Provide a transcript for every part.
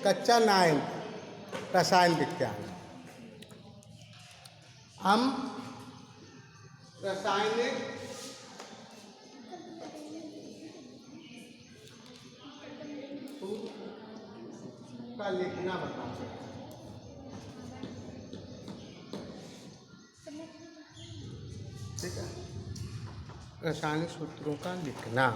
कक्षा 9 रसायन विज्ञान। हम रासायनिक का लिखना बता सकते हैं। ठीक है, रासायनिक सूत्रों का लिखना।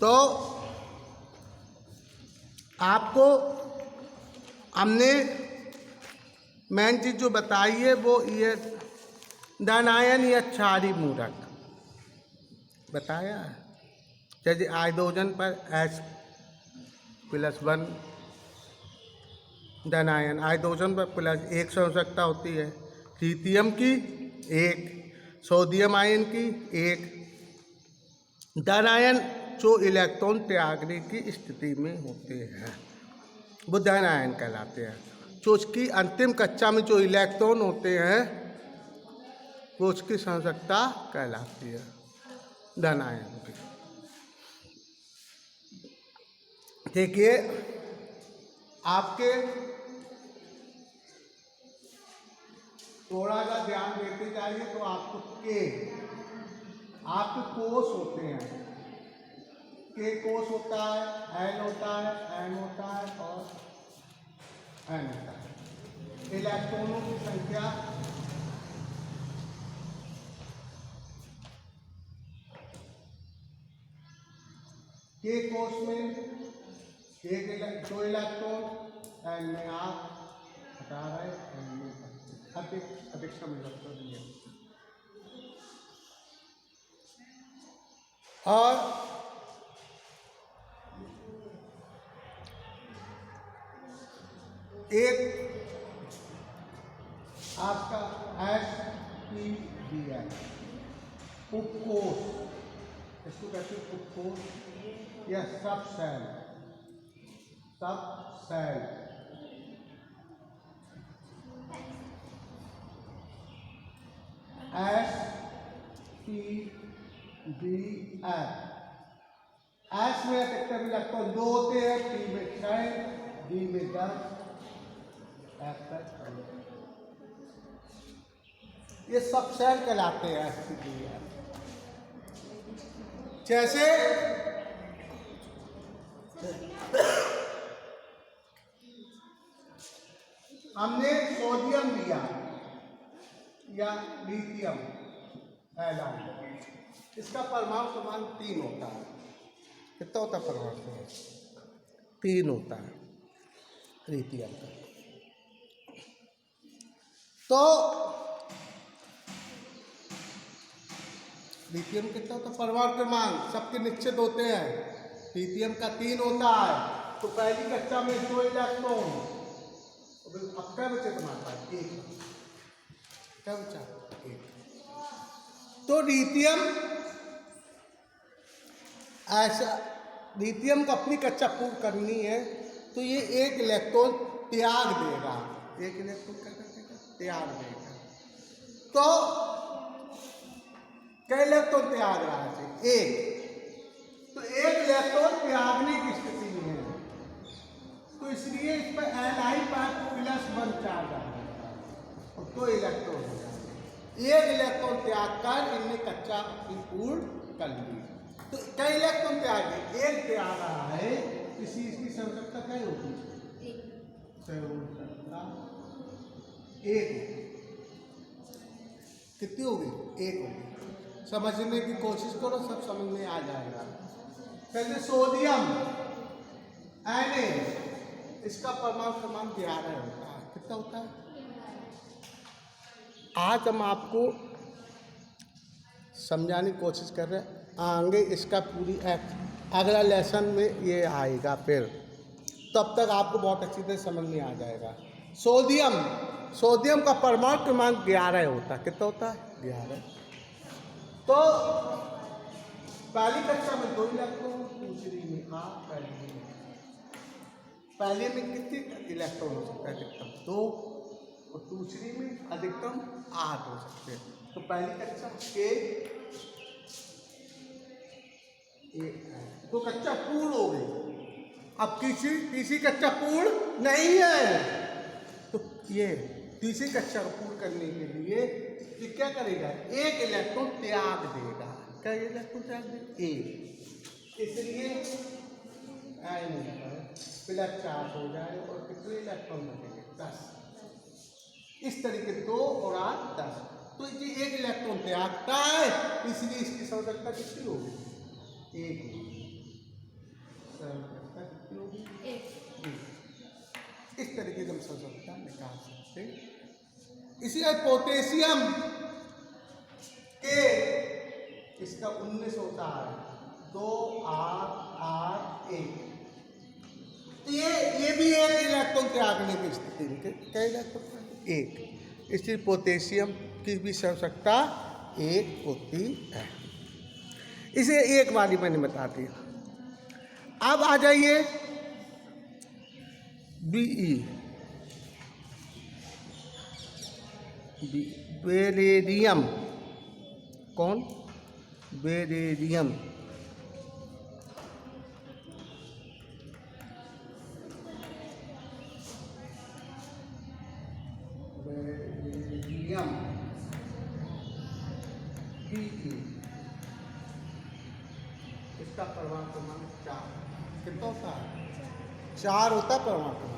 तो आपको हमने मेन चीज जो बताई है वो ये धन आयन या क्षारीय मूलक बताया। जैसे हाइड्रोजन पर H+1 धन आयन, हाइड्रोजन पर +1 से आवश्यकता होती है, लिथियम की 1, सोडियम आयन की 1। धन आयन जो इलेक्ट्रॉन त्यागने की स्थिति में होते हैं वो धन आयन कहलाते हैं। जो उसकी अंतिम कक्षा में जो इलेक्ट्रॉन होते हैं वो उसकी सांद्रता कहलाती है धन आयन की। देखिए, आपके थोड़ा सा ध्यान देते जाइए तो आपको आपके कोष होते हैं, के कोष होता है, एल होता है, एम होता है और एन होता है। इलेक्ट्रॉनों की संख्या के कोष में 2 इलेक्ट्रॉन, एन में 8 हटा रहे, एन में अधिकतम इलेक्ट्रॉन दिए। और एक आपका SPBN उपकोष, इसको कहते हैं उपकोष या सब सेल। SPBN, एस में अधिकतम इलेक्ट्रॉन 2 होते हैं, पी में 6, डी में 10, एफ तक। ये सब सेल कहलाते हैं SPBN। जैसे हमने सोडियम लिया या लिथियम एलाइड, इसका परमाणु क्रमांक 3 होता है। कितना होता है परमाणु क्रमांक? 3 होता है लिथियम का। तो लिथियम कितना होता है परमाणु क्रमांक? सबके निश्चित होते हैं। लिथियम का 3 होता है। तो पहली कक्षा में 2 इलेक्ट्रॉन, अब क्या बचे तुम्हारे पास? 1। क्या बचा? 1। तो लिथियम ऐसा, लिथियम को अपनी कक्षा पूर्ण करनी है तो ये 1 इलेक्ट्रॉन त्याग देगा। 1 इलेक्ट्रॉन क्या कर देगा? त्याग देगा। तो कई इलेक्ट्रॉन त्याग रहा है? 1। तो 1 इलेक्ट्रॉन त्यागने की स्थिति में है, तो इसलिए इस पर Ni+1 चार्ज आ जाता है और 2 इलेक्ट्रॉन हो जाते हैं। 1 इलेक्ट्रॉन त्याग कर इनने कक्षा अपनी पूर्ण कर ली। तो कई इलेक्ट्रॉन त्याग है, 1 त्याग रहा है, इसकी सांद्रता क्या होगी? 1 कितनी होगी? 1 होगी। समझने की कोशिश करो, सब समझ में आ जाएगा। पहले सोडियम Na, इसका परमाणु क्रमांक 11 होता है। कितना होता है? आज हम आपको समझाने की कोशिश कर रहे हैं, आगे इसका पूरी अगला लेसन में ये आएगा फिर, तब तक आपको बहुत अच्छी तरह समझ में आ जाएगा। सोडियम का परमाणु क्रमांक 11 होता है। कितना होता है? 11। तो पहली कक्षा में 2 इलेक्ट्रॉन, दूसरी में 8, पहले में कितने इलेक्ट्रॉन हो सकता है? अधिकतम 2 और दूसरी में अधिकतम 8 हो सकते हैं। तो पहली कक्षा के एक तो कच्चा पूर्ण हो गई। अब तीसरी कच्चा पूर्ण नहीं है, तो ये तीसरी कक्षा को पूर्ण करने के लिए ये क्या करेगा, एक इलेक्ट्रॉन त्याग देगा। क्या इलेक्ट्रॉन त्याग देगा? एक। इसलिए आयन प्लस चार्ज हो जाए और कितने इलेक्ट्रॉन बचेंगे? 10। इस तरीके 2 और 8 10। तो ये एक इलेक्ट्रॉन त्यागता है, इसलिए इसकी सांद्रता कितनी होगी? 1 सांद्रता कितनी होगी? 1। इस तरीके से हम सांद्रता निकाल सकते हैं। इसी पोटेशियम के इसका 19 होता है 2 8 8 1। तो ये भी एक इलेक्ट्रॉन त्यागने की स्थिति में क्या इलेक्ट्रॉन? 1। इसलिए पोटेशियम की भी आवश्यकता 1 होती है। इसे एक बारी मैंने बता दिया। अब आ जाइए Be बेरेडियम। कौन? बेरेडियम। बेरेडियम इसका परमाणु क्रमांक 4 कितना होता है? 4 होता है परमाणु क्रमांक।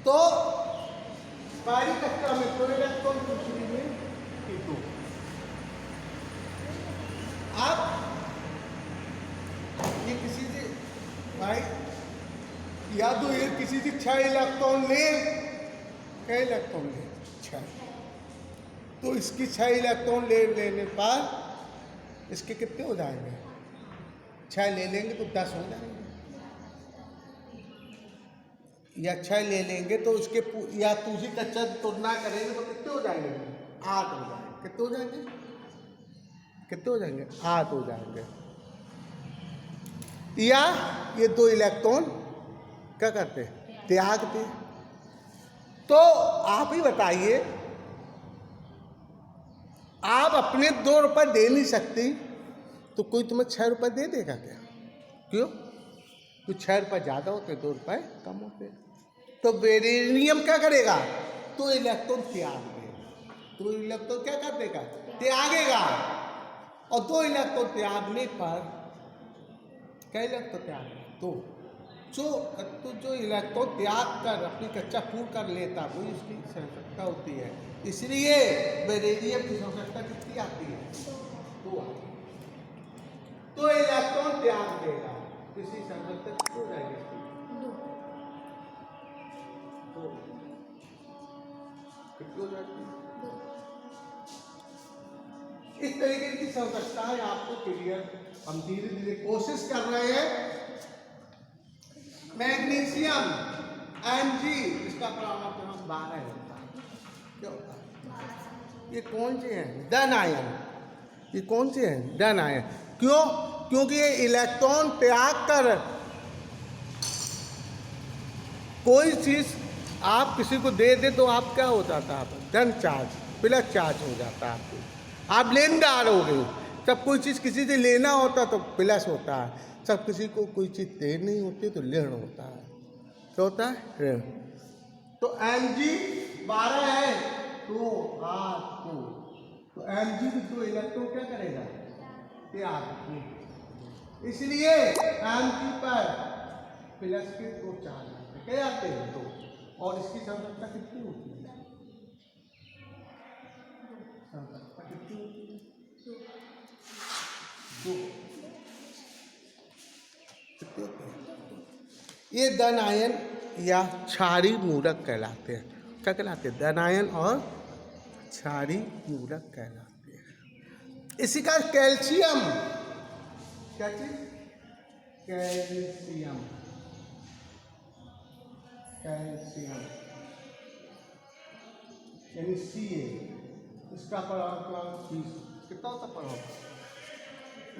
तो पहली कक्षा में तो इलेक्ट्रॉन, दूसरी में 2। अब ये किसी से भाई या तो ये किसी से 6 इलेक्ट्रॉन ले, क्या इलेक्ट्रॉन ले? 6। तो इसकी 6 इलेक्ट्रॉन लेने पर इसके कितने हो जाएंगे? 6 ले लेंगे तो 10 हो जाएंगे, या 6 ले लेंगे तो उसके या दूसरी कक्षा तुलना करेंगे तो कितने हो जाएंगे? 8 हो जाएंगे। कितने हो जाएंगे? कितने हो जाएंगे? 8 हो जाएंगे। या ये 2 इलेक्ट्रॉन क्या करते? त्यागते। तो आप ही बताइए, आप अपने 2 रुपए दे नहीं सकती तो कोई तुम्हें 6 रुपए दे देगा क्या? क्यों? तो 6 रुपए ज्यादा होते, 2 रुपए कम होते। तो बेरिलियम क्या करेगा? तो इलेक्ट्रॉन त्याग देगा। तो इलेक्ट्रॉन क्या कर देगा? त्यागेगा। और 2 इलेक्ट्रॉन त्यागने पर क्या इलेक्ट्रॉन त्याग? तो जो इलेक्ट्रॉन त्याग कर अपनी कक्षा पूर्ण कर लेता वो इसकी आवश्यकता होती है। इसलिए बेरिलियम की आवश्यकता कितनी आती है? 2 आती है। तो इलेक्ट्रॉन त्याग देगा, किसी आवश्यकता कितनी हो जाएगी? 2। कितनी हो जाती है? 2। इस तरीके की आवश्यकताएं आपको क्लियर, हम धीरे धीरे कोशिश कर रहे हैं। मैग्नीशियम Mg, इसका परमाणु क्रमांक 12 होता है। क्या होता है? ये कौन से हैं? धन आयन। ये कौन से हैं? धन आयन। क्यों? क्योंकि ये इलेक्ट्रॉन त्याग कर कोई चीज आप किसी को दे दे तो आप क्या हो जाता है? धन चार्ज, प्लस चार्ज हो जाता है। आप लेनदार हो गए। जब कोई चीज़ किसी से लेना होता तो प्लस होता है, जब किसी को कोई चीज़ देनी होती तो ऋण होता है। क्या होता है? ऋण। तो Mg 12 है तो 8 2। तो Mg भी 2 इलेक्ट्रॉन क्या करेगा? त्याग। इसलिए Mg पर प्लस के 2 चार्ज क्या आते हैं? 2। और इसकी सांद्रता कितनी होती है? सांद्रता कितनी होती है? 2। कितनी होती है? ये धन आयन या क्षारीय मूलक कहलाते हैं। क्या कहलाते हैं? धन आयन और क्षारीय मूलक कहलाते हैं। इसी का कैल्शियम, क्या चीज? कैल्शियम। कैल्शियम यानी Ca, इसका परमाणु क्रमांक 20। कितना होता है परमाणु?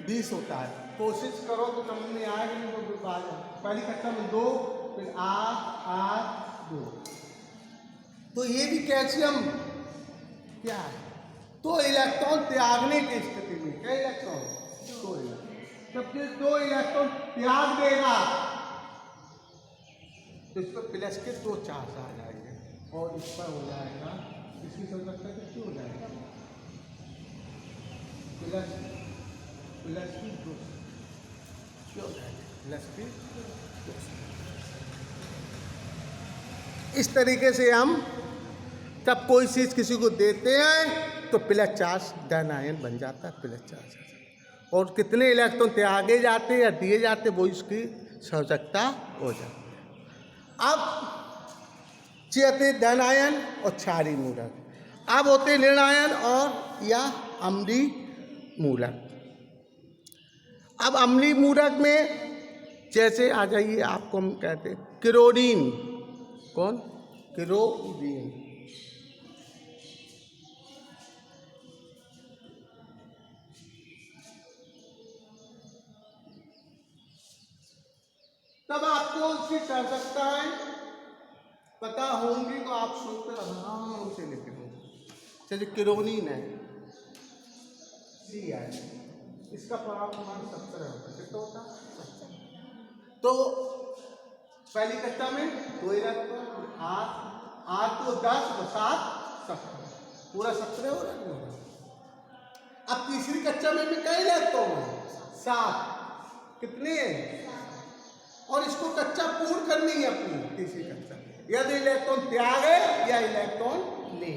20 होता है। कोशिश करो तो समझ में आएगा, नहीं तो पहली कक्षा में 2, फिर 8 8 2। तो ये भी कैल्शियम क्या है? तो इलेक्ट्रॉन त्यागने की स्थिति में क्या इलेक्ट्रॉन? 2 इलेक्ट्रॉन। जबकि 2 इलेक्ट्रॉन त्याग देगा तो इस पर प्लस के 2 चार्ज आ जाएंगे और इस पर हो जाएगा, इसकी संरचना कितनी हो जाएगा, प्लस की 2 क्या हो जाएगा, प्लस की 2। इस तरीके से हम तब कोई चीज़ किसी को देते हैं तो प्लस चार्ज धन आयन बन जाता है, प्लस चार्ज, और कितने इलेक्ट्रॉन त्यागे जाते हैं या दिए जाते वो इसकी संरचना हो जाती है। अब चेते धन आयन और क्षारीय मूलक, अब होते ऋण आयन और या अम्लीय मूलक। अब अम्लीय मूलक में जैसे आ जाइए, आपको हम कहते हैं क्लोरीन, कौन, क्लोरीन, तब आपको उसकी संरचनाएं पता होंगी तो आप सोचते आराम से लिख लेंगे। जैसे क्लोरीन है, सी है, इसका परमाणु 17 होता है, कितना होता है 17। तो पहली कक्षा में 2 इलेक्ट्रॉन, 8 तो 10 और 7 17, पूरा 17 हो रहा है। अब तीसरी कक्षा में कई इलेक्ट्रॉन है, 7, कितने हैं, और इसको कक्षा पूर्ण करनी है अपनी तीसरी कक्षा, यदि इलेक्ट्रॉन त्यागे या इलेक्ट्रॉन ले।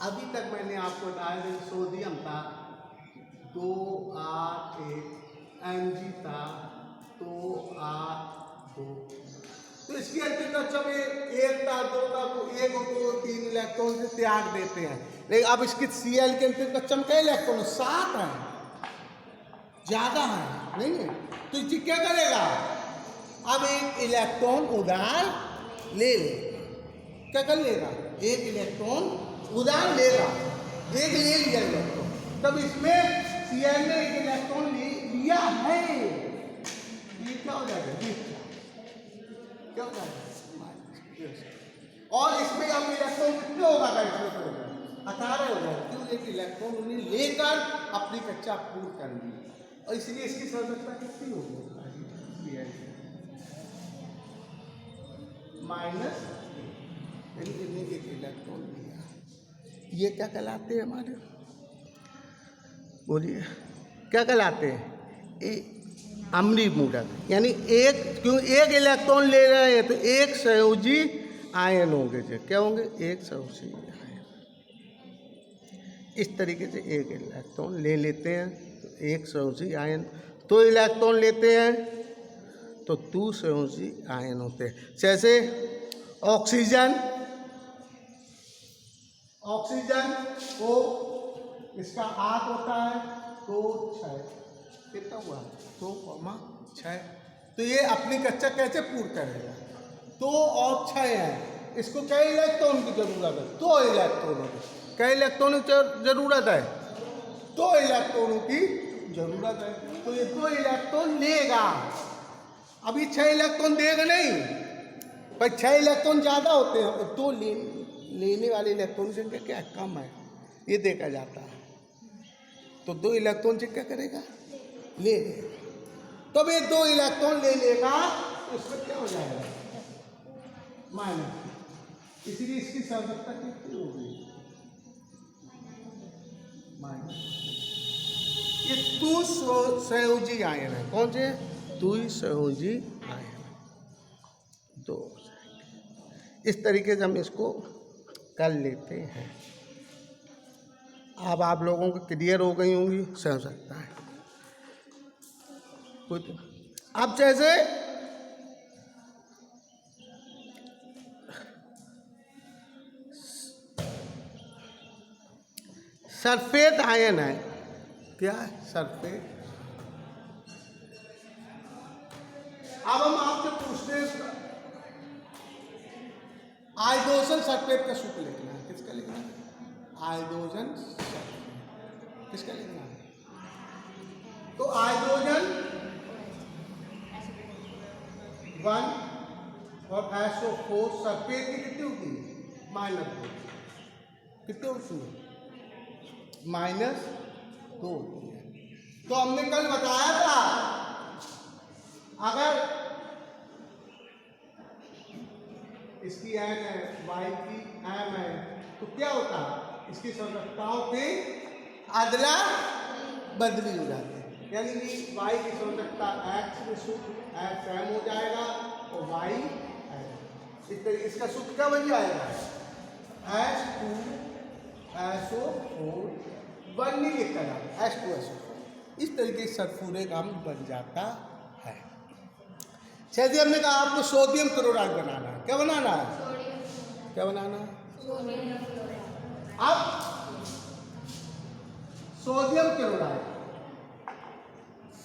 अभी तक मैंने आपको बताया सोडियम था 2 8 1, Mg था 2 8 2, तो इसकी अंतिम कक्षा में 1 था 2 था, तो 1 और 2 3 इलेक्ट्रॉन से त्याग देते हैं। लेकिन अब इसकी Cl के अंतिम कक्षा में कई इलेक्ट्रॉन, 7 है, ज्यादा है नहीं है, तो ये क्या करेगा, अब एक इलेक्ट्रॉन उधार ले लेगा, क्या कर लेगा, एक इलेक्ट्रॉन उधार लेगा, एक ले लिया इलेक्ट्रॉन, तब इसमें Cl ने एक इलेक्ट्रॉन ले लिया है, ये क्या हो जाएगा, क्या हो जाएगा, और इसमें अब इलेक्ट्रॉन कितने होगा, 18 हो जाएगा, क्यों, एक इलेक्ट्रॉन उन्हें लेकर अपनी कक्षा पूर्ण कर ली, और इसलिए इसकी संरचना कितनी होगी, माइनस, एक इलेक्ट्रॉन लिया। ये क्या कहलाते हैं हमारे, बोलिए क्या कहलाते हैं, अम्लीय मूलक, यानी एक, क्यों एक इलेक्ट्रॉन ले रहे हैं तो एक संयोजी आयन होंगे, क्या होंगे, एक संयोजी आयन। इस तरीके से एक इलेक्ट्रॉन ले लेते हैं तो एक संयोजी आयन, 2 इलेक्ट्रॉन लेते हैं तो 2 संयोजी आयन होते हैं। जैसे ऑक्सीजन, ऑक्सीजन को इसका 8 होता है, 2 6, कितना हुआ 2,6, तो ये अपनी कक्षा कैसे पूर्ण करेगा, 2 और 6 है, इसको कई इलेक्ट्रॉन की जरूरत है, 2 इलेक्ट्रॉनों की, कई इलेक्ट्रॉनों की जरूरत है, 2 इलेक्ट्रॉनों की जरूरत है, तो ये 2 इलेक्ट्रॉन लेगा। अभी 6 इलेक्ट्रॉन देगा नहीं, पर 6 इलेक्ट्रॉन ज़्यादा होते हैं, और 2 लेने वाले इलेक्ट्रॉन की संख्या क्या कम है, ये देखा जाता है, तो 2 इलेक्ट्रॉन से क्या करेगा, ले लेगा, तब ये 2 इलेक्ट्रॉन ले लेगा तो इसमें क्या हो जाएगा, माइनस, इसलिए इसकी संरचना कितनी होगी, माइनस। ये 2 संयोजी आयन है, कौन से, 2 संयोजी आयन, 2। इस तरीके से हम इसको कर लेते हैं। अब आप लोगों को क्लियर हो गई होंगी संरचनाएं। अब जैसे सल्फेट आयन है, क्या है सल्फेट, अब हम आपसे पूछते हैं हाइड्रोजन सल्फेट का सूत्र लिखना है, किसका लिखना है, हाइड्रोजन सल्फेट किसका लिखना है, तो हाइड्रोजन 1 और SO4 सल्फेट की कितनी होती है, -2, कितनी होती है, -2 होती है, तो हमने कल बताया था अगर इसकी एन है, वाई की एम है, तो क्या होता है, इसकी संरचनाओं की अदला बदली हो जाती है। यानी कि वाई की संरचना एक्स में सूत्र एक्स एम हो जाएगा और वाई एम। इस तरीके इसका सूत्र क्या बन जाएगा, H2SO4 1 नहीं लिखा जाता, H2SO4। इस तरीके से सल्फ्यूरिक अम्ल बन जाता है। शायद हमने कहा आपको सोडियम क्लोराइड बनाना है। क्या बनाना है, क्या बनाना है, अब सोडियम क्लोराइड,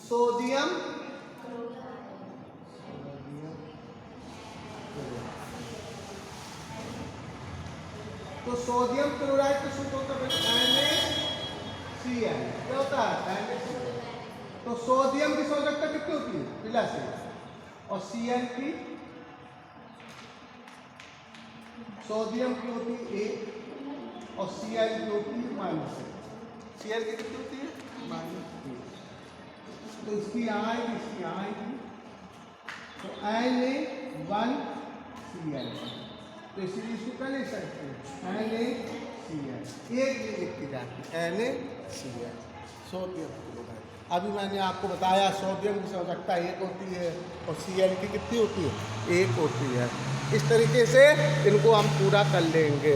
सोडियम तो सोडियम क्लोराइड का सूत्र होता है NaCl। क्या होता है, NaCl। तो सोडियम की संरचना कितनी होती है, प्लस और Cl की, सोडियम की होती है 1 और Cl की होती है -1। Cl की कितनी होती है, -1। तो इसकी आएगी, इसकी आएगी, तो Na1Cl, तो इसीलिए इसको क्या ले सकते हैं, NaCl। एक भी लिखी जाती है NaCl, सोडियम क्लोराइड। अभी मैंने आपको बताया सोडियम की संरचना 1 होती है और Cl की कितनी होती है, 1 होती है। इस तरीके से इनको हम पूरा कर लेंगे।